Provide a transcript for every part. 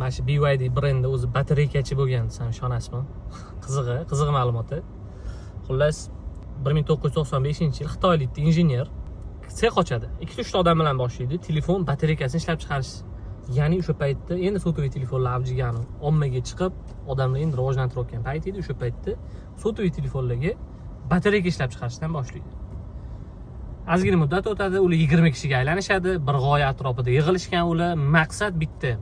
Mana shu BYD brendi o'zi batareykachi bo'lgan, sen ishonasizmi? Qizig'i ma'lumoti. Xullas 1995-yil xitoylik injener sex ochadi. 2-3 odam bilan boshlaydi. Telefon batareykasini ishlab chiqarish. Ya'ni o'sha paytda endi sotuvli telefonlar avjigani ommaga chiqib, odamlar endi rivojlantirayotgan payt edi. O'sha paytda sotuvli telefonlarga batareyka ishlab chiqarishdan boshlaydi. Ozgina muddat o'tadi, ular 20 kishiga aylanishadi, bir g'oya atrofida yig'ilishgan ular, maqsad bitta,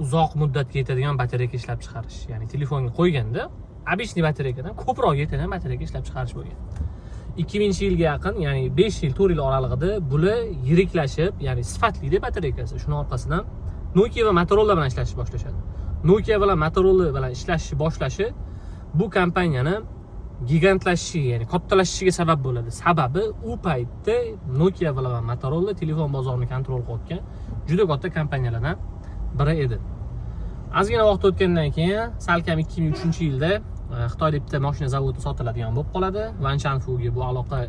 uzoq muddatga yetadigan batareyka ishlab chiqarish. Ya'ni telefonga qo'yganda обычный batareykadan ko'proq yetadigan batareyka ishlab chiqarish bo'lgan. 2000-yilga yaqin, ya'ni 5 yil, 4 yil oralig'ida bular yiriklashib, ya'ni sifatli batareykasi. Shuning orqasidan Nokia va Motorola bilan ishlashni boshlashadi. Nokia bilan Motorola bilan ishlashni boshlashi bu kompaniyani gigantlashishi, ya'ni kattalashishiga sabab bo'ladi. Sababi u paytda Nokia va Motorola telefon bozorini kontrol qilgan juda katta kompaniyalardan biri edi. Ozgina vaqt o'tgandan keyin, salkam 2003-yilda Xitoyda bitta mashina zavodi sotiladigan bo'lib qoladi. Wanchanfuga bu aloqa,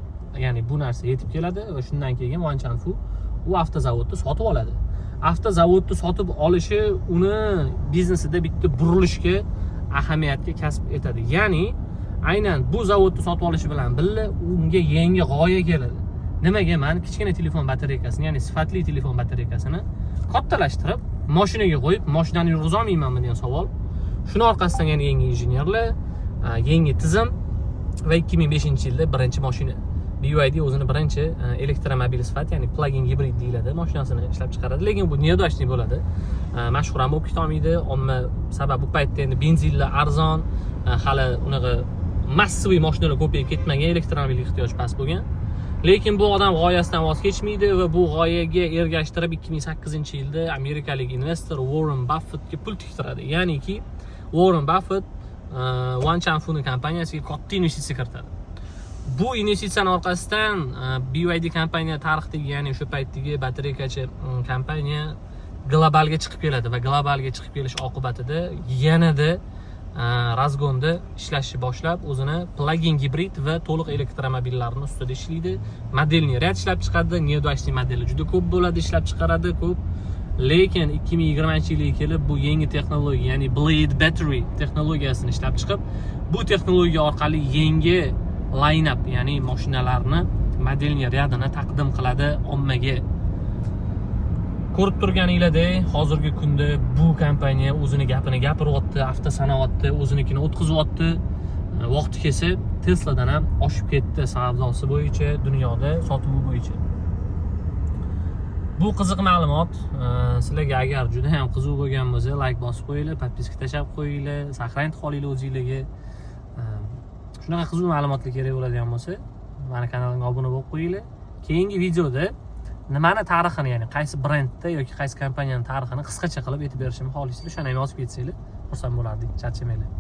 ya'ni bu narsa yetib keladi va shundan keyin Wanchanfu u avtozavodni sotib oladi. Avtozavodni sotib olishi uni biznesida bitta burilishga, ahamiyatga kasb etadi. Ya'ni aynan bu zavodni sotib olishi bilan birga unga yangi g'oya keladi. Nimaga? Men kichkina telefon batareykasini, ya'ni sifatli telefon batareykasini kattalashtirib, mashinaga qo'yib, mashinani yurg'iza olmaymanmi degan savol. Shuning orqasidan yana yangi injenerlar, yangi tizim va 2005-yilda birinchi mashina BYD o'zini birinchi elektromobil sifat, ya'ni plug-in hibrid deyiladi, mashinasini ishlab chiqaradi. Lekin bu nedoshli bo'ladi. Mashhur ham bo'lib ketolmaydi. Omma sabab bu paytda endi benzinlar arzon, hali unaqa massiviy mashinalar ko'payib ketmagan, elektromobilga ehtiyoj past bo'lgan. Lekin bu odam g'oyasidan voz kechmaydi va bu g'oyaga ergashtirib 2008-yilda amerikalik investor Warren Buffettga pul tiktiradi. Ya'niki Warren Buffett Wanchanfu kompaniyasiga katta investitsiya kiritadi. Bu investitsiyaning orqasidan BYD kompaniya tarixidagi, ya'ni o'sha paytdagi batareykachi kompaniya globalga chiqib keladi va globalga chiqib kelish oqibatida yanada razgonda ishlashni boshlab, o'zini plug-in hibrid va to'liq elektromobillarning ustida ishlaydi. Modelni rad ishlab chiqadi, nedoshli modeli juda ko'p bo'ladi, ishlab chiqaradi ko'p. Lekin 2020-yilga kelib bu yangi texnologiya, ya'ni Blade Battery texnologiyasini ishlab chiqib, bu texnologiya orqali yangi line-up, ya'ni mashinalarni modelni radini taqdim qiladi ommaga. Ko'rib turganinglardek, hozirgi kunda bu kompaniya o'zini gapini gapiryapti, avtosanoatda o'zinikini o'tkazyapti. Vaqti kelsa Tesla'dan ham oshib ketdi savdosi bo'yicha, dunyoda sotuvi bo'yicha. Bu qiziq ma'lumot. Sizlarga agar juda ham qiziq bo'lgan bo'lsa, like bosib qo'yinglar, podpiska tashlab qo'yinglar, saqlanib qolinglar o'zingizlarga. Shunaqa qiziq ma'lumotlar kerak bo'ladigan bo'lsa, mana kanalimga obuna bo'lib qo'yinglar. Keyingi videoda nimani tarixini, ya'ni qaysi brendda yoki qaysi kompaniyaning tarixini qisqacha qilib aytib berishimni xohlaysizlar, shuni ham yozib ketsanglar, xursand bo'lardik. Charchamanglar.